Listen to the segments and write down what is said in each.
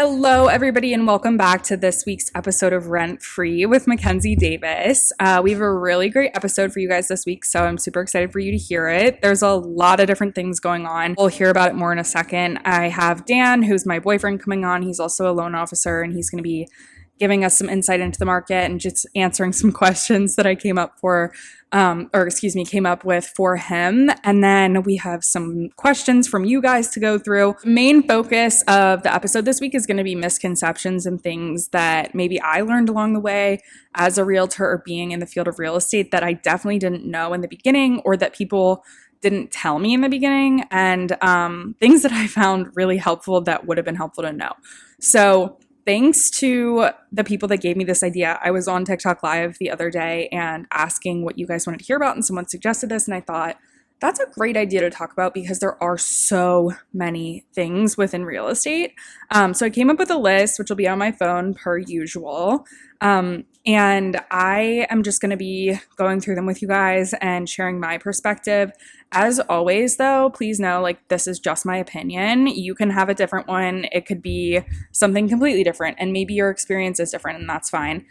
Hello, everybody, and welcome back to this week's episode of Rent Free with Mackenzie Davis. We have a really great episode for you guys this week, so I'm super excited for you to hear it. There's a lot of different things going on. We'll hear about it more in a second. I have Dan, who's my boyfriend, coming on. He's also a loan officer, and he's going to be giving us some insight into the market and just answering some questions that I came up with for him. And then we have some questions from you guys to go through. Main focus of the episode this week is going to be misconceptions and things that maybe I learned along the way as a realtor or being in the field of real estate that I definitely didn't know in the beginning, or that people didn't tell me in the beginning, and things that I found really helpful that would have been helpful to know. So thanks to the people that gave me this idea. I was on TikTok Live the other day and asking what you guys wanted to hear about, and someone suggested this, and I thought, that's a great idea to talk about because there are so many things within real estate. So I came up with a list, which will be on my phone per usual. And I am just going to be going through them with you guys and sharing my perspective. As always, though, please know, this is just my opinion. You can have a different one. It could be something completely different, and maybe your experience is different, and that's fine.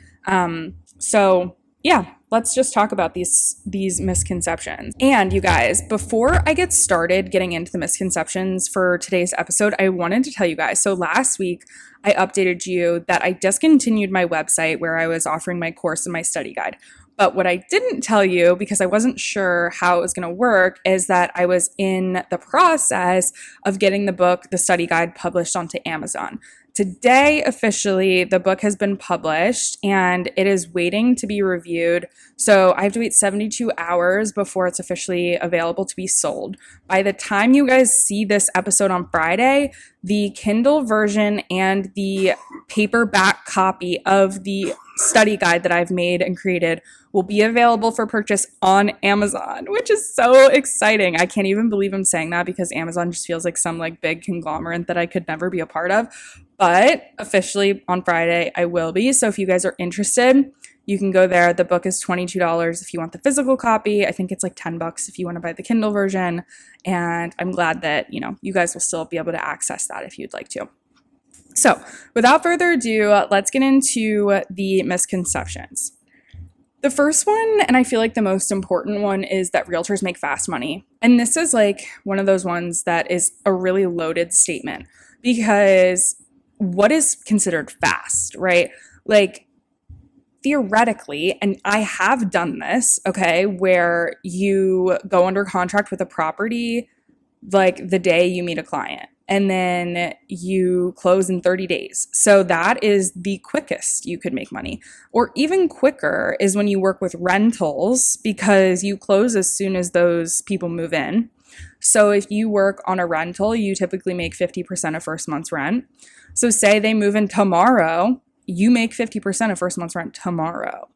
So yeah, let's just talk about these misconceptions. And you guys, before I get started getting into the misconceptions for today's episode, I wanted to tell you guys, so last week I updated you that I discontinued my website where I was offering my course and my study guide. But what I didn't tell you, because I wasn't sure how it was going to work, is that I was in the process of getting the book, the study guide, published onto Amazon. Today, officially, the book has been published and it is waiting to be reviewed. So I have to wait 72 hours before it's officially available to be sold. By the time you guys see this episode on Friday, the Kindle version and the paperback copy of the study guide that I've made and created will be available for purchase on Amazon, which is so exciting. I can't even believe I'm saying that because Amazon just feels like some big conglomerate that I could never be a part of. But officially on Friday, I will be. So if you guys are interested, you can go there. The book is $22 if you want the physical copy. I think it's $10 if you want to buy the Kindle version. And I'm glad that, you guys will still be able to access that if you'd like to. So without further ado, let's get into the misconceptions. The first one, and I feel like the most important one, is that realtors make fast money. And this is one of those ones that is a really loaded statement, because what is considered fast, right? Theoretically, and I have done this, okay, where you go under contract with a property the day you meet a client, and then you close in 30 days. So that is the quickest you could make money. Or even quicker is when you work with rentals, because you close as soon as those people move in. So if you work on a rental, you typically make 50% of first month's rent. So say they move in tomorrow, you make 50% of first month's rent tomorrow.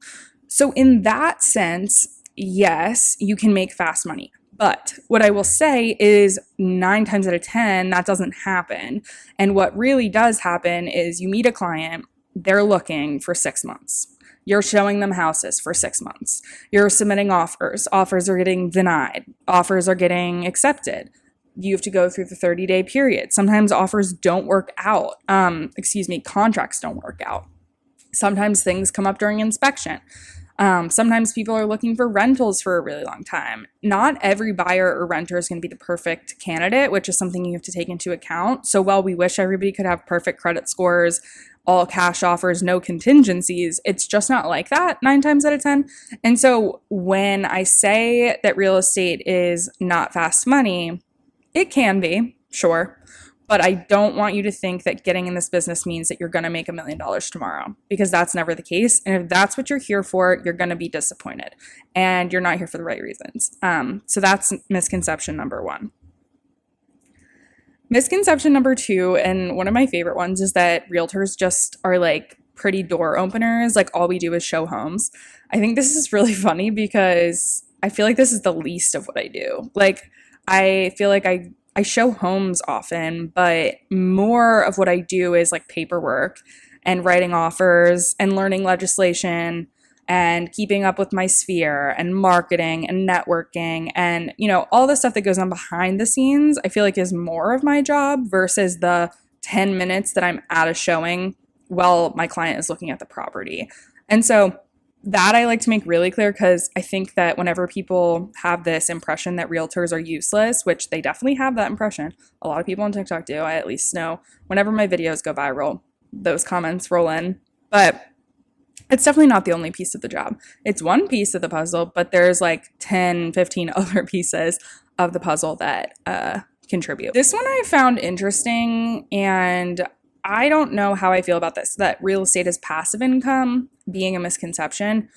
So in that sense, yes, you can make fast money. But what I will say is 9 times out of 10, that doesn't happen. And what really does happen is you meet a client, they're looking for 6 months. You're showing them houses for 6 months. You're submitting offers. Offers are getting denied. Offers are getting accepted. You have to go through the 30-day period. Sometimes offers don't work out. Contracts don't work out. Sometimes things come up during inspection. Sometimes people are looking for rentals for a really long time. Not every buyer or renter is going to be the perfect candidate, which is something you have to take into account. So while we wish everybody could have perfect credit scores, all cash offers, no contingencies, it's just not like that 9 times out of 10. And so when I say that real estate is not fast money, it can be, sure. But I don't want you to think that getting in this business means that you're going to make $1 million tomorrow, because that's never the case. And if that's what you're here for, you're going to be disappointed, and you're not here for the right reasons. So that's misconception number 1. Misconception number 2, and one of my favorite ones, is that realtors just are pretty door openers. All we do is show homes. I think this is really funny because I feel like this is the least of what I do. I feel like I show homes often, but more of what I do is paperwork and writing offers and learning legislation and keeping up with my sphere and marketing and networking and, all the stuff that goes on behind the scenes, I feel like is more of my job versus the 10 minutes that I'm at a showing while my client is looking at the property. And so that I like to make really clear, because I think that whenever people have this impression that realtors are useless, which they definitely have that impression, a lot of people on TikTok do, I at least know whenever my videos go viral, those comments roll in. But it's definitely not the only piece of the job. It's one piece of the puzzle, but there's like 10, 15 other pieces of the puzzle that contribute. This one I found interesting, and I don't know how I feel about this, that real estate is passive income being a misconception.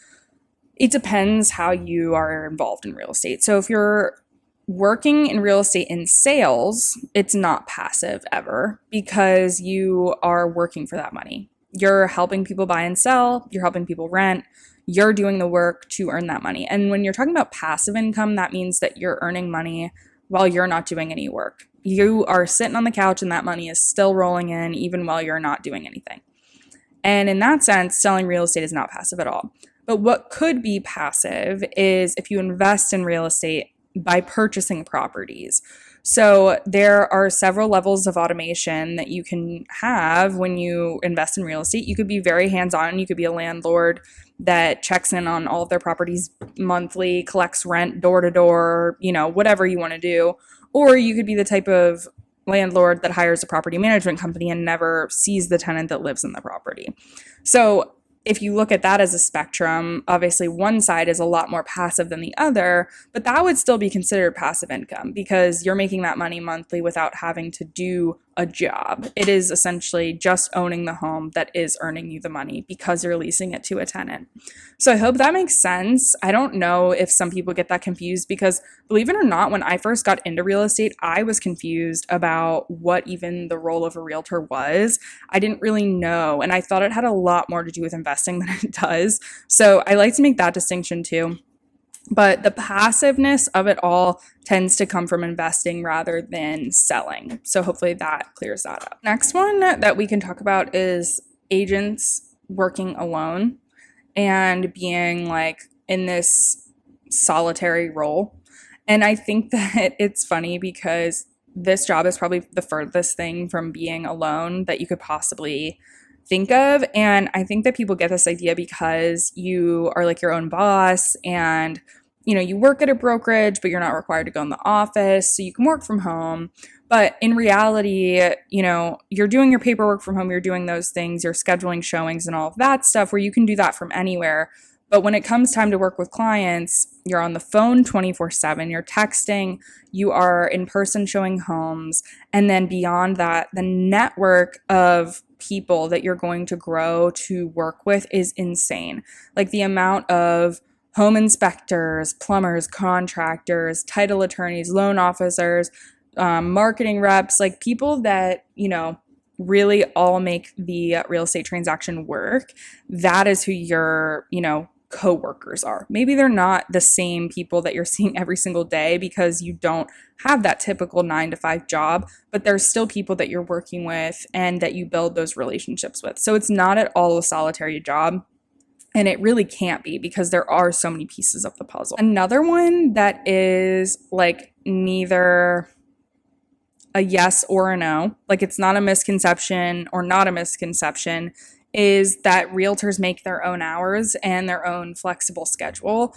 It depends how you are involved in real estate. So if you're working in real estate in sales, it's not passive ever, because you are working for that money. You're helping people buy and sell, you're helping people rent, you're doing the work to earn that money. And when you're talking about passive income, that means that you're earning money while you're not doing any work. You are sitting on the couch and that money is still rolling in even while you're not doing anything. And in that sense, selling real estate is not passive at all. But what could be passive is if you invest in real estate by purchasing properties. So there are several levels of automation that you can have when you invest in real estate. You could be very hands-on. You could be a landlord that checks in on all of their properties monthly, collects rent door to door, whatever you want to do. Or you could be the type of landlord that hires a property management company and never sees the tenant that lives in the property. So if you look at that as a spectrum, obviously one side is a lot more passive than the other, but that would still be considered passive income because you're making that money monthly without having to do a job. It is essentially just owning the home that is earning you the money because you're leasing it to a tenant. So I hope that makes sense. I don't know if some people get that confused because, believe it or not, when I first got into real estate, I was confused about what even the role of a realtor was. I didn't really know, and I thought it had a lot more to do with investing than it does. So I like to make that distinction too. But the passiveness of it all tends to come from investing rather than selling. So hopefully that clears that up. Next one that we can talk about is agents working alone and being like in this solitary role. And I think that it's funny because this job is probably the furthest thing from being alone that you could possibly think of. And I think that people get this idea because you are like your own boss and you work at a brokerage, but you're not required to go in the office, so you can work from home. But in reality, you're doing your paperwork from home, you're doing those things, you're scheduling showings and all of that stuff where you can do that from anywhere. But when it comes time to work with clients, you're on the phone 24/7, you're texting, you are in person showing homes. And then beyond that, the network of people that you're going to grow to work with is insane. Like the amount of home inspectors, plumbers, contractors, title attorneys, loan officers, marketing reps, like people that, really all make the real estate transaction work. That is who your, co-workers are. Maybe they're not the same people that you're seeing every single day because you don't have that typical 9-to-5 job, but there's still people that you're working with and that you build those relationships with. So it's not at all a solitary job. And it really can't be because there are so many pieces of the puzzle. Another one that is like neither a yes or a no, like it's not a misconception or not a misconception, is that realtors make their own hours and their own flexible schedule.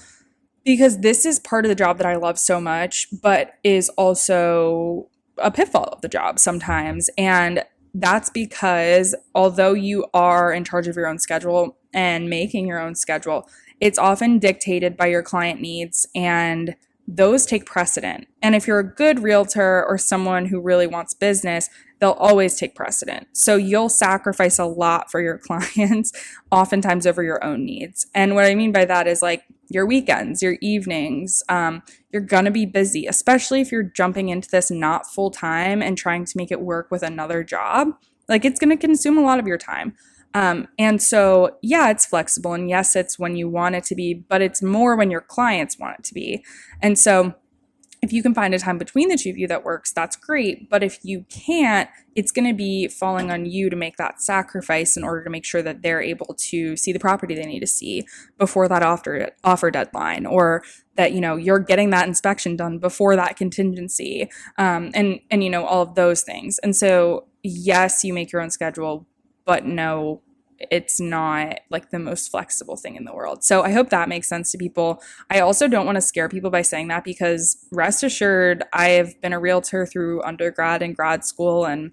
Because this is part of the job that I love so much, but is also a pitfall of the job sometimes. And that's because although you are in charge of your own schedule and making your own schedule, it's often dictated by your client needs and those take precedent. And if you're a good realtor or someone who really wants business, they'll always take precedent. So you'll sacrifice a lot for your clients, oftentimes over your own needs. And what I mean by that is like your weekends, your evenings, you're going to be busy, especially if you're jumping into this not full time and trying to make it work with another job. Like it's going to consume a lot of your time. And so, yeah, it's flexible. And yes, it's when you want it to be, but it's more when your clients want it to be. And so if you can find a time between the two of you that works, that's great. But if you can't, it's going to be falling on you to make that sacrifice in order to make sure that they're able to see the property they need to see before that offer deadline, or that, you're getting that inspection done before that contingency, and all of those things. And so, yes, you make your own schedule, but no, it's not like the most flexible thing in the world. So I hope that makes sense to people. I also don't want to scare people by saying that, because rest assured, I have been a realtor through undergrad and grad school, and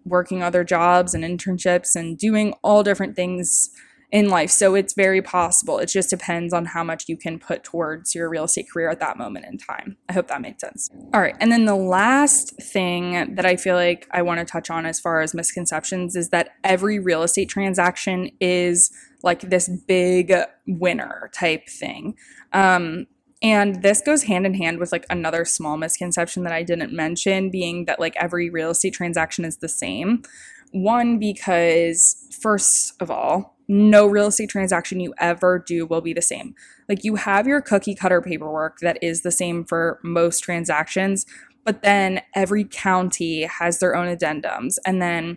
working other jobs and internships and doing all different things in life. So it's very possible. It just depends on how much you can put towards your real estate career at that moment in time. I hope that made sense. All right. And then the last thing that I feel like I want to touch on as far as misconceptions is that every real estate transaction is like this big winner type thing. And this goes hand in hand with like another small misconception that I didn't mention, being that like every real estate transaction is the same. One, because first of all, no real estate transaction you ever do will be the same. Like, you have your cookie cutter paperwork that is the same for most transactions, but then every county has their own addendums. And then,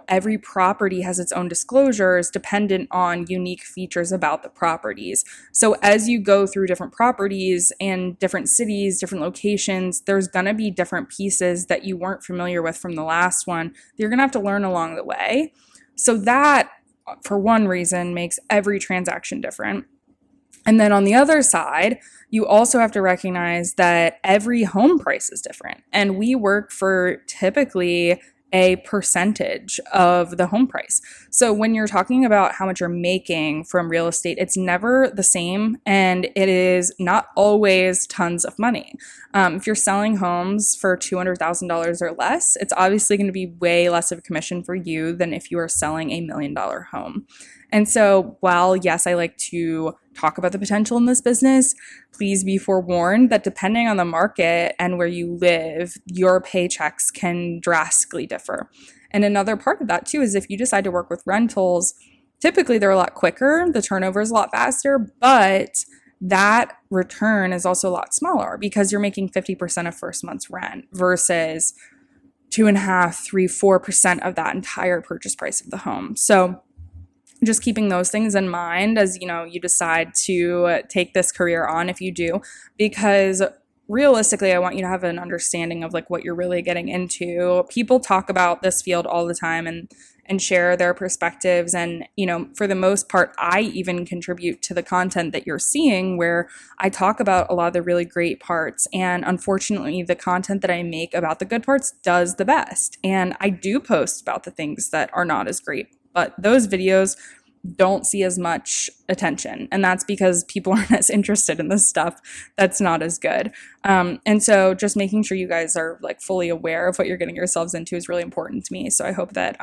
every property has its own disclosures dependent on unique features about the properties. So as you go through different properties and different cities, different locations, there's going to be different pieces that you weren't familiar with from the last one that you're going to have to learn along the way. So that, for one reason, makes every transaction different. And then on the other side, you also have to recognize that every home price is different. And we work for typically a percentage of the home price. So when you're talking about how much you're making from real estate, it's never the same, and it is not always tons of money. If you're selling homes for $200,000 or less, it's obviously going to be way less of a commission for you than if you are selling $1 million home. And so while, yes, I like to talk about the potential in this business, please be forewarned that depending on the market and where you live, your paychecks can drastically differ. And another part of that too is if you decide to work with rentals, typically they're a lot quicker, the turnover is a lot faster, but that return is also a lot smaller because you're making 50% of first month's rent versus 2.5%, 3%, 4% of that entire purchase price of the home. So just keeping those things in mind as, you decide to take this career on, if you do, because realistically, I want you to have an understanding of like what you're really getting into. People talk about this field all the time and share their perspectives. And, for the most part, I even contribute to the content that you're seeing where I talk about a lot of the really great parts. And unfortunately, the content that I make about the good parts does the best. And I do post about the things that are not as great, but those videos don't see as much attention. And that's because people aren't as interested in the stuff that's not as good. And so just making sure you guys are like fully aware of what you're getting yourselves into is really important to me. So I hope that,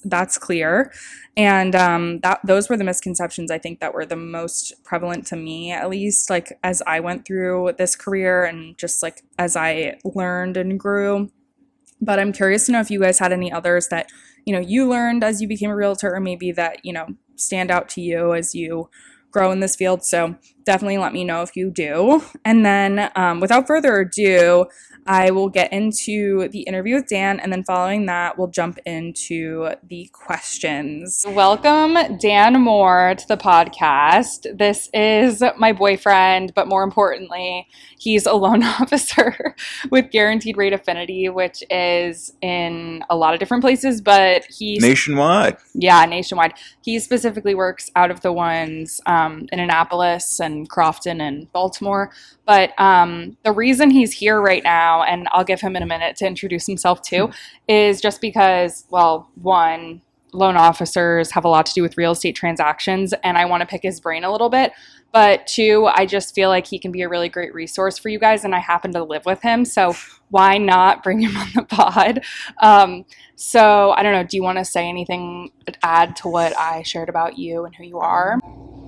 that's clear. And those were the misconceptions I think that were the most prevalent to me, at least like as I went through this career and just like as I learned and grew. But I'm curious to know if you guys had any others that, you learned as you became a realtor, or maybe that, stand out to you as you grow in this field. So definitely let me know if you do. And then without further ado, I will get into the interview with Dan, and then following that, we'll jump into the questions. Welcome, Dan Moore, to the podcast. This is my boyfriend, but more importantly, he's a loan officer with Guaranteed Rate Affinity, which is in a lot of different places, but he's nationwide. Yeah, nationwide. He specifically works out of the ones in Annapolis and Crofton and Baltimore. But the reason he's here right now, and I'll give him in a minute to introduce himself too, is just because, well, one, loan officers have a lot to do with real estate transactions, and I want to pick his brain a little bit. But two, I just feel like he can be a really great resource for you guys, and I happen to live with him, so why not bring him on the pod? So I don't know, do you want to say anything, add to what I shared about you and who you are?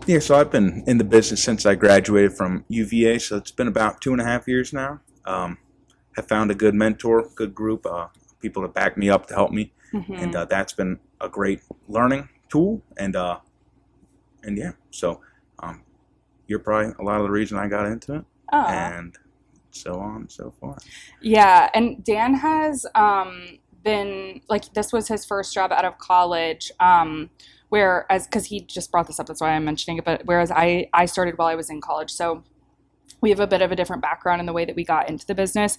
Yeah, so I've been in the business since I graduated from UVA, so it's been about 2.5 years now. Have found a good mentor, good group, people to back me up, to help me, and that's been a great learning tool. And yeah, so you're probably a lot of the reason I got into it. Oh. and so on and so forth. Yeah, and Dan has been like this was his first job out of college. Whereas because he just brought this up, that's why I'm mentioning it. But whereas I started while I was in college, so we have a bit of a different background in the way that we got into the business.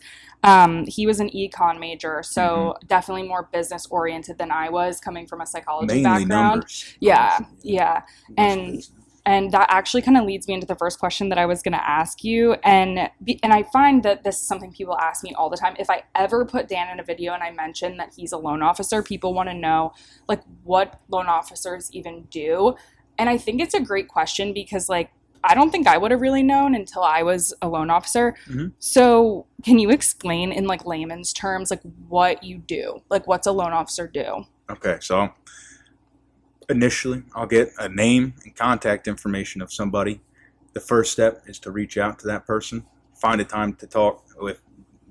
He was an econ major, so definitely more business oriented than I was, coming from a psychology Mainly background. numbers. Yeah, Honestly. yeah, Much and business. and that actually kind of leads me into the first question that I was going to ask you. And I find that this is something people ask me all the time. If I ever put Dan in a video and I mention that he's a loan officer, people want to know like what loan officers even do. And I think it's a great question because like I don't think I would have really known until I was a loan officer. Mm-hmm. So, can you explain in like layman's terms like what you do? Like what's a loan officer do? Okay, so initially, I'll get a name and contact information of somebody. The first step is to reach out to that person, find a time to talk. If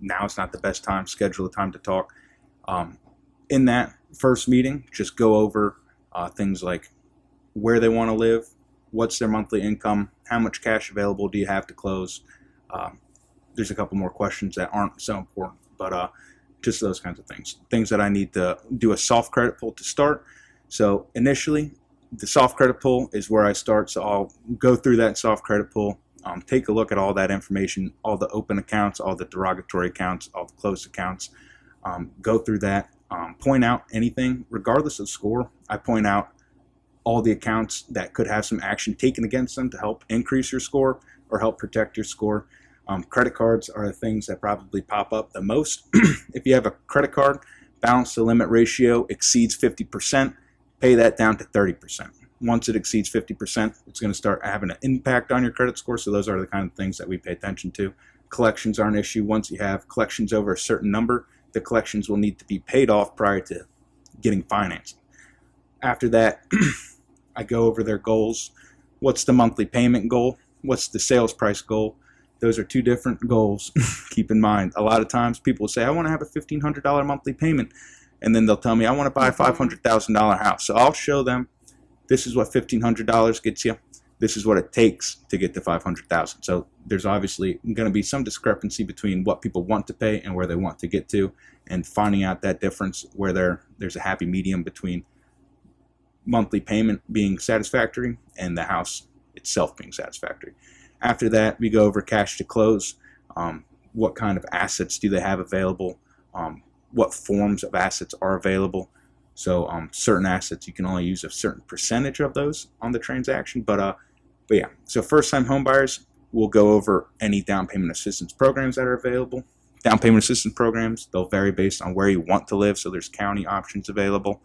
now it's not the best time, schedule a time to talk. In that first meeting, just go over things like where they want to live, what's their monthly income, how much cash available do you have to close. There's a couple more questions that aren't so important, but just those kinds of things. Things that I need to do a soft credit pull to start. So initially, the soft credit pull is where I start. So I'll go through that soft credit pull, take a look at all that information, all the open accounts, all the derogatory accounts, all the closed accounts, go through that, point out anything, regardless of score. I point out all the accounts that could have some action taken against them to help increase your score or help protect your score. Credit cards are the things that probably pop up the most. If you have a credit card, balance to limit ratio exceeds 50%, pay that down to 30%. Once it exceeds 50%, it's going to start having an impact on your credit score. So those are the kind of things that we pay attention to. Collections are an issue. Once you have collections over a certain number, the collections will need to be paid off prior to getting financing. After that, I go over their goals. What's the monthly payment goal? What's the sales price goal? Those are two different goals. Keep in mind, a lot of times people say, I want to have a $1,500 monthly payment. And then they'll tell me, I want to buy a $500,000 house. So I'll show them, this is what $1,500 gets you. This is what it takes to get to $500,000. So there's obviously going to be some discrepancy between what people want to pay and where they want to get to, and finding out that difference where there's a happy medium between monthly payment being satisfactory and the house itself being satisfactory. After that, we go over cash to close. What kind of assets do they have available? What forms of assets are available? So certain assets, you can only use a certain percentage of those on the transaction. But yeah, so first-time homebuyers, we'll go over any down payment assistance programs that are available. Down payment assistance programs, they'll vary based on where you want to live. So there's county options available.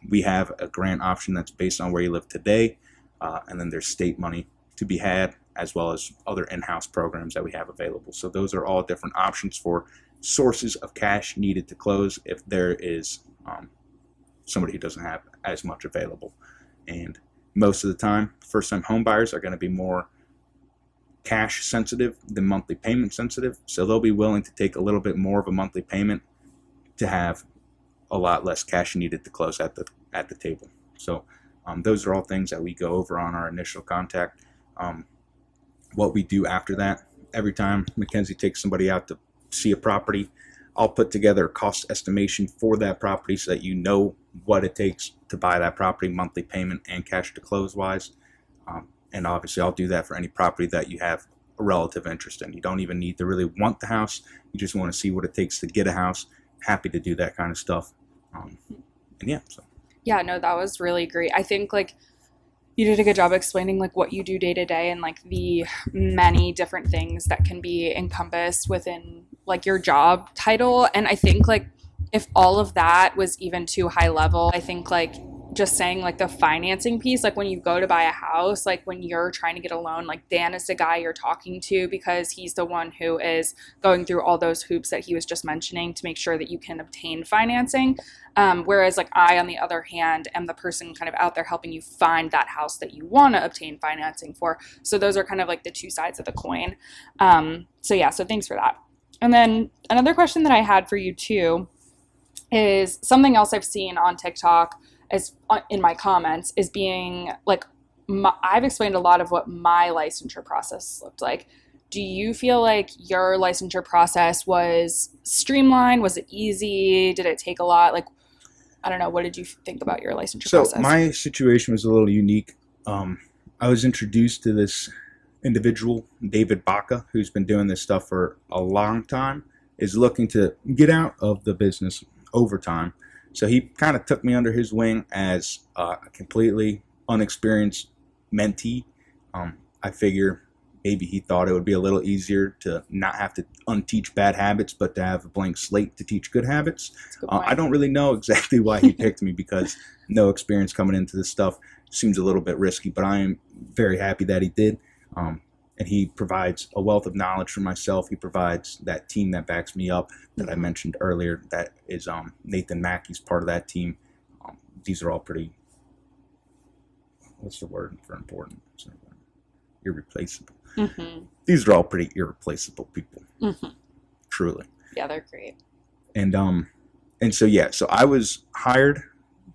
We have a grant option that's based on where you live today. And then there's state money to be had, as well as other in-house programs that we have available. So those are all different options for sources of cash needed to close if there is somebody who doesn't have as much available. And most of the time, first-time home buyers are going to be more cash sensitive than monthly payment sensitive. So they'll be willing to take a little bit more of a monthly payment to have a lot less cash needed to close at the table. So those are all things that we go over on our initial contact. What we do after that, every time Mackenzie takes somebody out to see a property, I'll put together a cost estimation for that property so that you know what it takes to buy that property, monthly payment and cash to close wise. And obviously I'll do that for any property that you have a relative interest in. You don't even need to really want the house. You just want to see what it takes to get a house. Happy to do that kind of stuff. And yeah. So. Yeah, no, that was really great. I think like you did a good job explaining like what you do day to day and like the many different things that can be encompassed within like your job title. And I think like if all of that was even too high level, I think like just saying like the financing piece, like when you go to buy a house, like when you're trying to get a loan, like Dan is the guy you're talking to because he's the one who is going through all those hoops that he was just mentioning to make sure that you can obtain financing. Whereas like I, on the other hand, am the person kind of out there helping you find that house that you want to obtain financing for. So those are kind of like the two sides of the coin. So yeah, so thanks for that. And then another question that I had for you too is something else I've seen on TikTok as in my comments is being like, I've explained a lot of what my licensure process looked like. do you feel like your licensure process was streamlined? Was it easy? Did it take a lot? Like, I don't know. What did you think about your licensure process? So my situation was a little unique. I was introduced to this individual, David Baca, who's been doing this stuff for a long time, is looking to get out of the business over time. So he kind of took me under his wing as a completely unexperienced mentee. I figure maybe he thought it would be a little easier to not have to unteach bad habits, but to have a blank slate to teach good habits. I don't really know exactly why he picked me, because no experience coming into this stuff seems a little bit risky, but I am very happy that he did. And he provides a wealth of knowledge for myself. He provides that team that backs me up that I mentioned earlier. That is Nathan Mackey's part of that team. These are all pretty, what's the word for important? Irreplaceable. Mm-hmm. These are all pretty irreplaceable people. Mm-hmm. Truly. Yeah, they're great. And so I was hired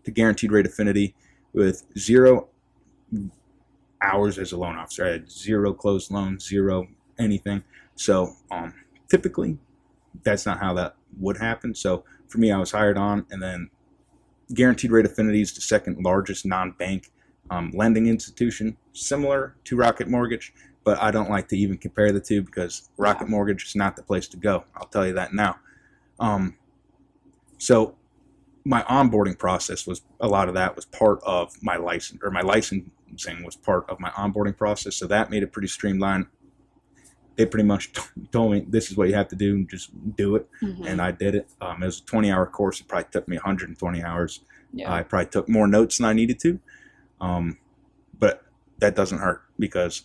to Guaranteed Rate Affinity with 0 hours as a loan officer. I had 0 closed loans, 0 anything. So typically that's not how that would happen. So for me, I was hired on, and then Guaranteed Rate Affinity is the second largest non-bank lending institution, similar to Rocket Mortgage, but I don't like to even compare the two, because Rocket Mortgage is not the place to go. I'll tell you that now. So my onboarding process was, a lot of that was part of my license, or my licensing was part of my onboarding process. So that made it pretty streamlined. They pretty much told me, this is what you have to do, and just do it. Mm-hmm. And I did it. It was a 20-hour course. It probably took me 120 hours. Yeah. I probably took more notes than I needed to. But that doesn't hurt, because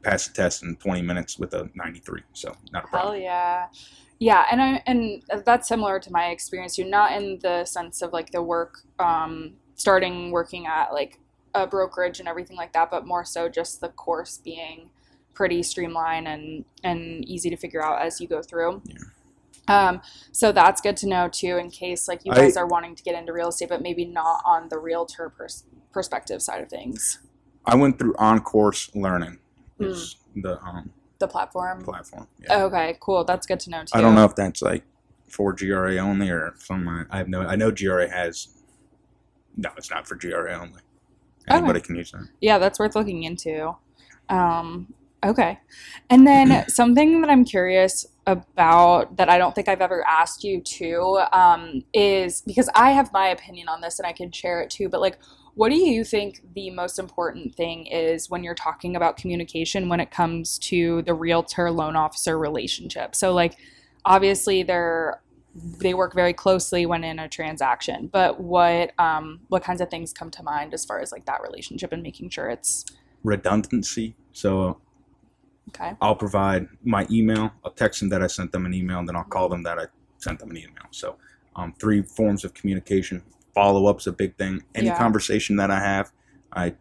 I passed the test in 20 minutes with a 93. So not a problem. Hell yeah. Yeah, and that's similar to my experience too, not in the sense of like the work, starting working at like a brokerage and everything like that, but more so just the course being pretty streamlined and easy to figure out as you go through. Yeah. So that's good to know too, in case like you guys are wanting to get into real estate, but maybe not on the realtor perspective side of things. I went through On-Course Learning. Is the platform. Yeah. Okay, cool. That's good to know too. I don't know if that's like for GRA only or something. I know GRA has. No, it's not for GRA only. Anybody can use that. Yeah, that's worth looking into. Okay. And then something that I'm curious about that I don't think I've ever asked you too, is, because I have my opinion on this and I can share it too, but like, what do you think the most important thing is when you're talking about communication when it comes to the realtor loan officer relationship? So like, obviously they work very closely when in a transaction, but what kinds of things come to mind as far as like that relationship and making sure it's redundancy? So okay, I'll provide my email. I'll text them that I sent them an email, and then I'll call them that I sent them an email. So 3 forms of communication. Follow-up's a big thing. Any conversation that I have, I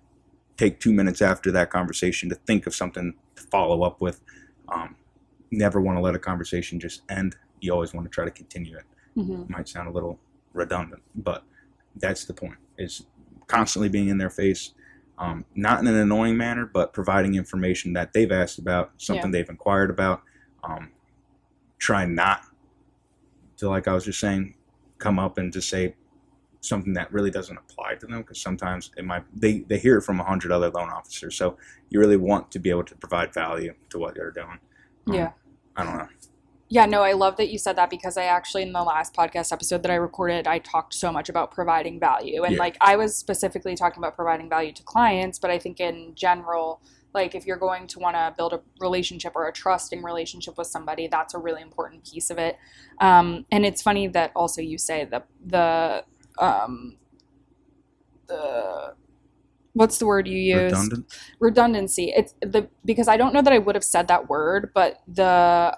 take 2 minutes after that conversation to think of something to follow up with. Never want to let a conversation just end. You always want to try to continue it. Mm-hmm. It might sound a little redundant, but that's the point, is constantly being in their face, not in an annoying manner, but providing information that they've asked about, something they've inquired about. Try not to, like I was just saying, come up and just say something that really doesn't apply to them, because sometimes they hear it from 100 other loan officers. So you really want to be able to provide value to what they're doing. I don't know. Yeah, no, I love that you said that, because I actually, in the last podcast episode that I recorded, I talked so much about providing value. And like, I was specifically talking about providing value to clients, but I think in general, like if you're going to want to build a relationship or a trusting relationship with somebody, that's a really important piece of it. And it's funny that also you say the what's the word you use? Redundancy. It's because I don't know that I would have said that word, but the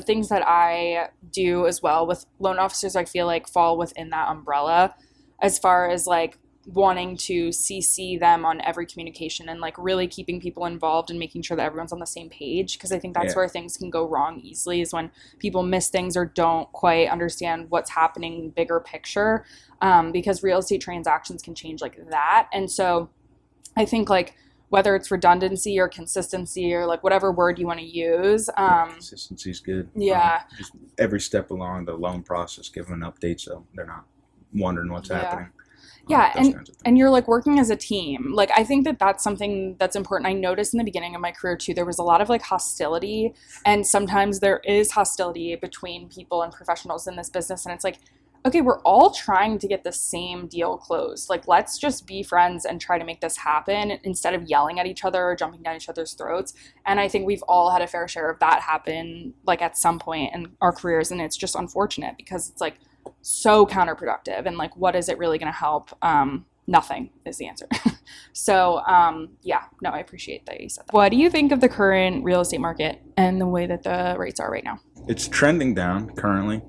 things that I do as well with loan officers, I feel like fall within that umbrella, as far as like wanting to CC them on every communication and like really keeping people involved and making sure that everyone's on the same page. Because I think that's where things can go wrong easily, is when people miss things or don't quite understand what's happening bigger picture, because real estate transactions can change like that. And so I think like whether it's redundancy or consistency or like whatever word you want to use. Consistency is good. Yeah. Just every step along the loan process, give them an update so they're not wondering what's happening. Yeah, Those kinds of things. and you're like working as a team. Like I think that that's something that's important. I noticed in the beginning of my career too, there was a lot of like hostility, and sometimes there is hostility between people and professionals in this business, and it's like, okay, we're all trying to get the same deal closed. Like let's just be friends and try to make this happen instead of yelling at each other or jumping down each other's throats. And I think we've all had a fair share of that happen like at some point in our careers, and it's just unfortunate because it's like so counterproductive, and like what is it really going to help? Nothing is the answer. So yeah, no, I appreciate that you said that. What do you think of the current real estate market and the way that the rates are right now? It's trending down currently.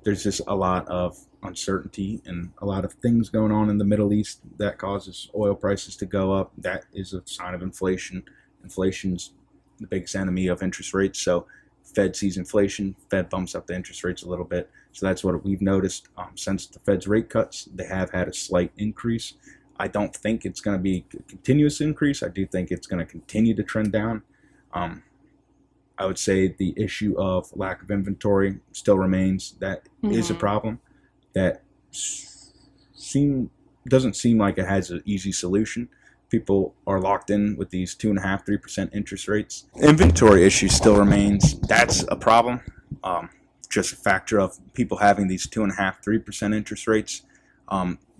There's just a lot of uncertainty and a lot of things going on in the Middle East that causes oil prices to go up. That is a sign of inflation. Inflation's the biggest enemy of interest rates. So Fed sees inflation, Fed bumps up the interest rates a little bit. So that's what we've noticed since the Fed's rate cuts. They have had a slight increase. I don't think it's going to be a continuous increase. I do think it's going to continue to trend down. I would say the issue of lack of inventory still remains. That is a problem that doesn't seem like it has an easy solution. People are locked in with these 2.5–3% interest rates. Inventory issue still remains. That's a problem. Just a factor of people having these 2.5–3% interest rates.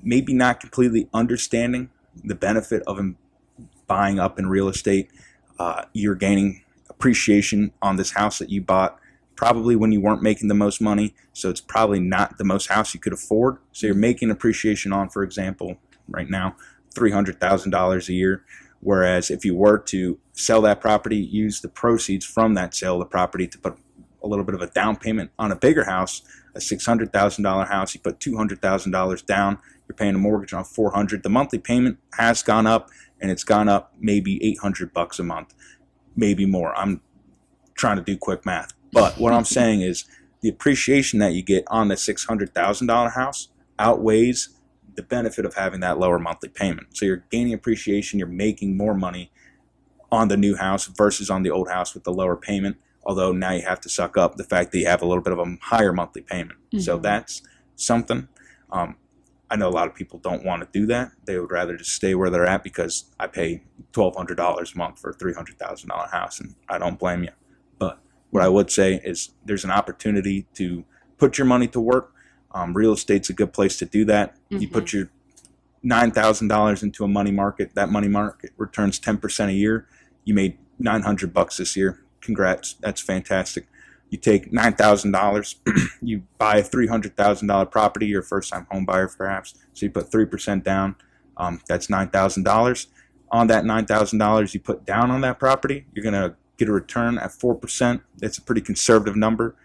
Maybe not completely understanding the benefit of buying up in real estate. You're gaining appreciation on this house that you bought probably when you weren't making the most money, so it's probably not the most house you could afford. So you're making appreciation on, for example, right now, $300,000 a year, whereas if you were to sell that property, use the proceeds from that sale of the property to put a little bit of a down payment on a bigger house, a $600,000 house, you put $200,000 down, you're paying a mortgage on $400,000. The monthly payment has gone up, and it's gone up maybe $800 a month, maybe more. I'm trying to do quick math, but what I'm saying is the appreciation that you get on the $600,000 house outweighs the benefit of having that lower monthly payment. So you're gaining appreciation, you're making more money on the new house versus on the old house with the lower payment, although now you have to suck up the fact that you have a little bit of a higher monthly payment. So that's something. I know a lot of people don't want to do that. They would rather just stay where they're at because I pay $1,200 a month for a $300,000 house, and I don't blame you. But what I would say is there's an opportunity to put your money to work. Real estate's a good place to do that. You put your $9,000 into a money market. That money market returns 10% a year. You made $900 this year. Congrats. That's fantastic. You take $9,000, you buy a $300,000 property, you're a first-time home buyer perhaps, so you put 3% down. That's $9,000. On that $9,000 you put down on that property, you're going to get a return at 4%. That's a pretty conservative number.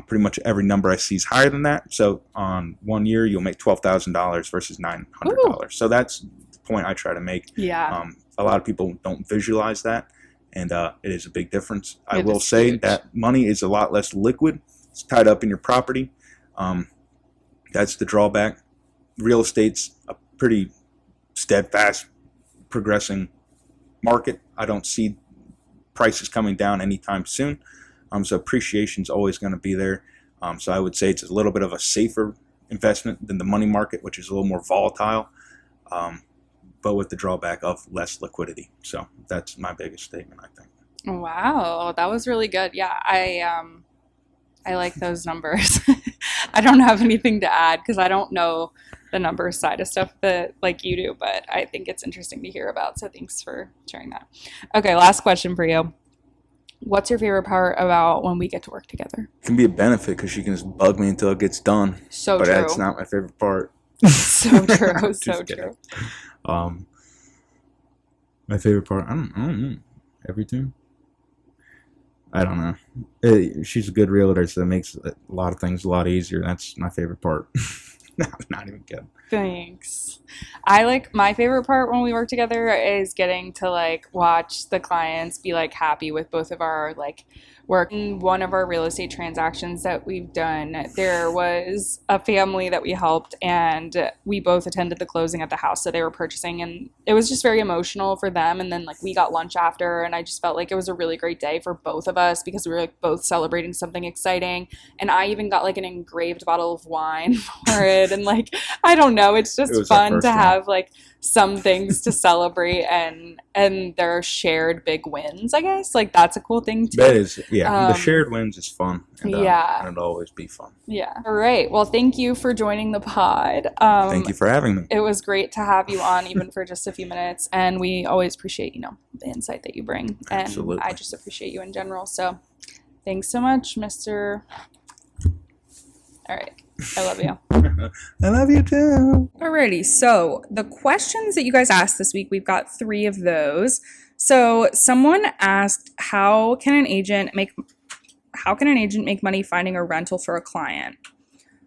Pretty much every number I see is higher than that. So on 1 year, you'll make $12,000 versus $900. Ooh. So that's the point I try to make. Yeah. A lot of people don't visualize that, and it is a big difference. I will say that money is a lot less liquid. It's tied up in your property. That's the drawback. Real estate's a pretty steadfast, progressing market. I don't see prices coming down anytime soon. So appreciation's always going to be there. So I would say it's a little bit of a safer investment than the money market, which is a little more volatile, but with the drawback of less liquidity. So that's my biggest statement, I think. Wow, that was really good. Yeah, I like those numbers. I don't have anything to add because I don't know the numbers side of stuff that like you do, but I think it's interesting to hear about. So thanks for sharing that. Okay, last question for you. What's your favorite part about when we get to work together? It can be a benefit because you can just bug me until it gets done. So but true. But that's not my favorite part. So true. So true. My favorite part, I don't know. Everything. I don't know. She's a good realtor, so it makes a lot of things a lot easier. That's my favorite part. Not even kidding. Thanks. My favorite part when we work together is getting to like watch the clients be like happy with both of our like working one of our real estate transactions that we've done. There was a family that we helped, and we both attended the closing at the house that they were purchasing, and it was just very emotional for them. And then like we got lunch after, and I just felt like it was a really great day for both of us because we were like both celebrating something exciting. And I even got like an engraved bottle of wine for it, and like I don't know, it's just fun to have like some things to celebrate, and their shared big wins, I guess. Like that's a cool thing too. That is, yeah. The shared wins is fun. And, yeah. And it'll always be fun. Yeah. All right. Well, thank you for joining the pod. Thank you for having me. It was great to have you on, even for just a few minutes. And we always appreciate, the insight that you bring. And Absolutely. I just appreciate you in general. So thanks so much, Mr. All right. I love you. I love you too. Alrighty, so the questions that you guys asked this week, we've got 3 of those. So someone asked, how can an agent make money finding a rental for a client?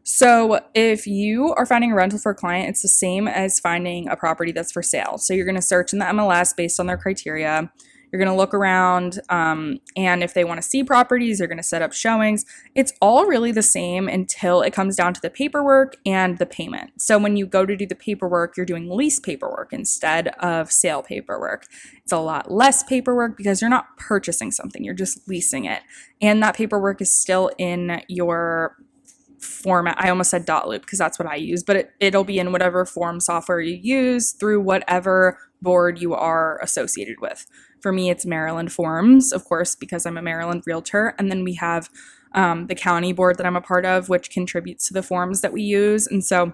So if you are finding a rental for a client, it's the same as finding a property that's for sale. So you're going to search in the MLS based on their criteria. You're going to look around, and if they want to see properties, you're going to set up showings. It's all really the same until it comes down to the paperwork and the payment. So when you go to do the paperwork, you're doing lease paperwork instead of sale paperwork. It's a lot less paperwork because you're not purchasing something, you're just leasing it. And that paperwork is still in your format. I almost said .loop because that's what I use, but it'll be in whatever form software you use through whatever board you are associated with. For me, it's Maryland Forms, of course, because I'm a Maryland Realtor. And then we have the county board that I'm a part of, which contributes to the forms that we use. And so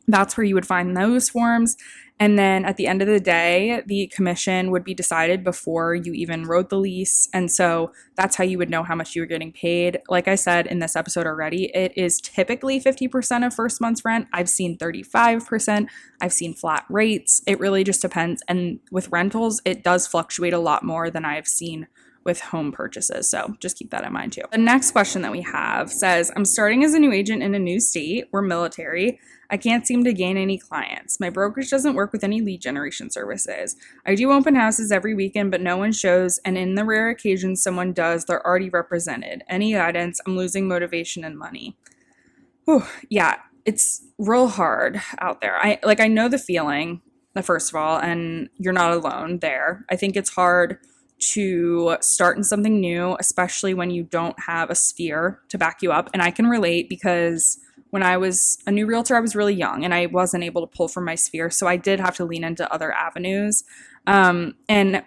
that's where you would find those forms. And then at the end of the day, the commission would be decided before you even wrote the lease. And so that's how you would know how much you were getting paid. Like I said in this episode already, it is typically 50% of first month's rent. I've seen 35%. I've seen flat rates. It really just depends. And with rentals, it does fluctuate a lot more than I've seen with home purchases. So just keep that in mind too. The next question that we have says, I'm starting as a new agent in a new state. We're military. I can't seem to gain any clients. My brokerage doesn't work with any lead generation services. I do open houses every weekend, but no one shows. And in the rare occasions someone does, they're already represented. Any guidance? I'm losing motivation and money. Whew, yeah, it's real hard out there. I know the feeling, first of all, and you're not alone there. I think it's hard to start in something new, especially when you don't have a sphere to back you up. And I can relate because when I was a new realtor, I was really young and I wasn't able to pull from my sphere. So I did have to lean into other avenues. And,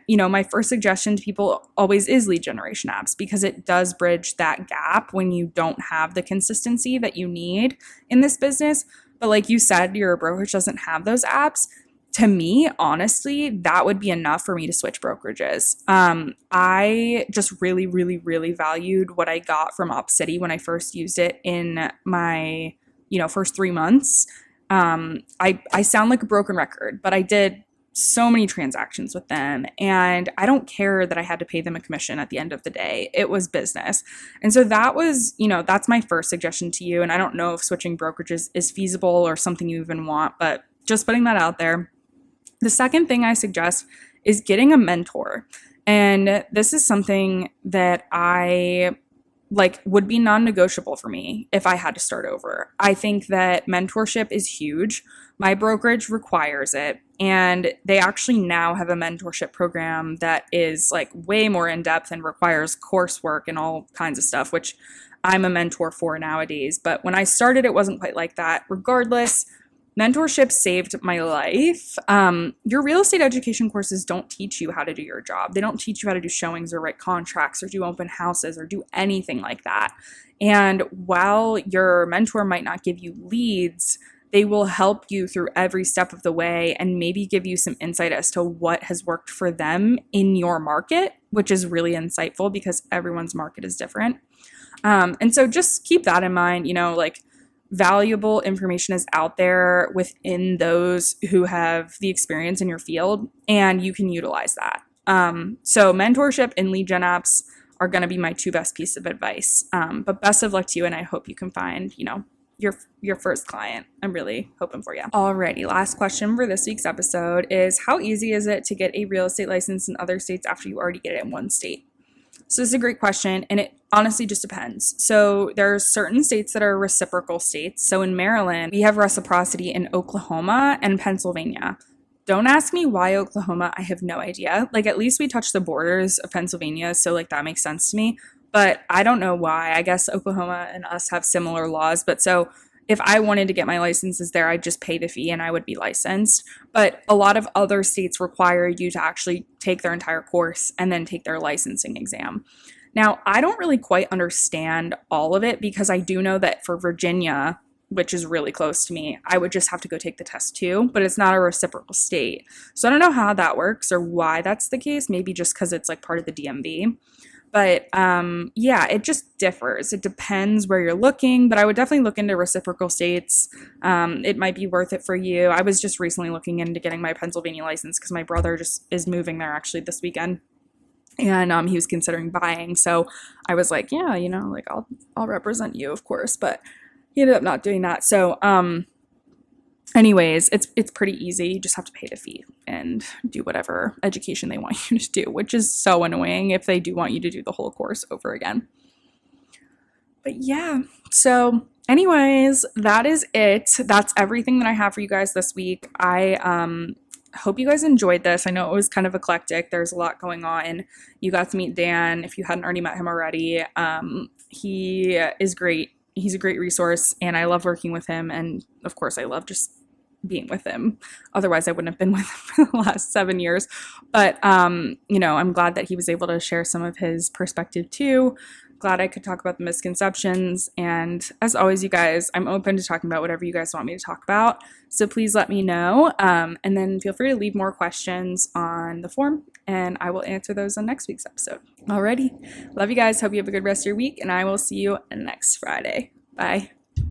my first suggestion to people always is lead generation apps because it does bridge that gap when you don't have the consistency that you need in this business. But like you said, your brokerage doesn't have those apps. To me, honestly, that would be enough for me to switch brokerages. I just really, really, really valued what I got from OpCity when I first used it in my, first 3 months. I sound like a broken record, but I did so many transactions with them, and I don't care that I had to pay them a commission at the end of the day. It was business. And so that was, that's my first suggestion to you. And I don't know if switching brokerages is feasible or something you even want, but just putting that out there. The second thing I suggest is getting a mentor. And this is something that I would be non-negotiable for me if I had to start over. I think that mentorship is huge. My brokerage requires it. And they actually now have a mentorship program that is way more in-depth and requires coursework and all kinds of stuff, which I'm a mentor for nowadays. But when I started, it wasn't quite like that. Regardless, mentorship saved my life. Your real estate education courses don't teach you how to do your job. They don't teach you how to do showings or write contracts or do open houses or do anything like that. And while your mentor might not give you leads, they will help you through every step of the way and maybe give you some insight as to what has worked for them in your market, which is really insightful because everyone's market is different. And so just keep that in mind, valuable information is out there within those who have the experience in your field, and you can utilize that. So mentorship and lead gen apps are going to be my 2 best pieces of advice. But best of luck to you, and I hope you can find, your first client. I'm really hoping for you. Alrighty, last question for this week's episode is, how easy is it to get a real estate license in other states after you already get it in one state? So this is a great question, and it honestly just depends. So there are certain states that are reciprocal states. So in Maryland, we have reciprocity in Oklahoma and Pennsylvania. Don't ask me why Oklahoma. I have no idea. Like, at least we touch the borders of Pennsylvania, so like that makes sense to me. But I don't know why. I guess Oklahoma and us have similar laws. But so if I wanted to get my licenses there, I'd just pay the fee and I would be licensed. But a lot of other states require you to actually take their entire course and then take their licensing exam. Now, I don't really quite understand all of it because I do know that for Virginia, which is really close to me, I would just have to go take the test too, but it's not a reciprocal state. So I don't know how that works or why that's the case. Maybe just because it's like part of the DMV. But yeah, it just differs. It depends where you're looking, but I would definitely look into reciprocal states. It might be worth it for you. I was just recently looking into getting my Pennsylvania license because my brother just is moving there actually this weekend. And he was considering buying. So I was like, yeah, like I'll represent you, of course. But he ended up not doing that. So anyways, it's pretty easy. You just have to pay the fee and do whatever education they want you to do, which is so annoying if they do want you to do the whole course over again. But yeah, so anyways, that is it. That's everything that I have for you guys this week. I hope you guys enjoyed this. I know it was kind of eclectic. There's a lot going on. You got to meet Dan if you hadn't already met him already. He is great. He's a great resource, and I love working with him. And of course, I love just being with him. Otherwise, I wouldn't have been with him for the last 7 years. But, I'm glad that he was able to share some of his perspective too. Glad I could talk about the misconceptions. And as always, you guys, I'm open to talking about whatever you guys want me to talk about. So please let me know. And then feel free to leave more questions on the form, and I will answer those on next week's episode. Alrighty. Love you guys. Hope you have a good rest of your week, and I will see you next Friday. Bye.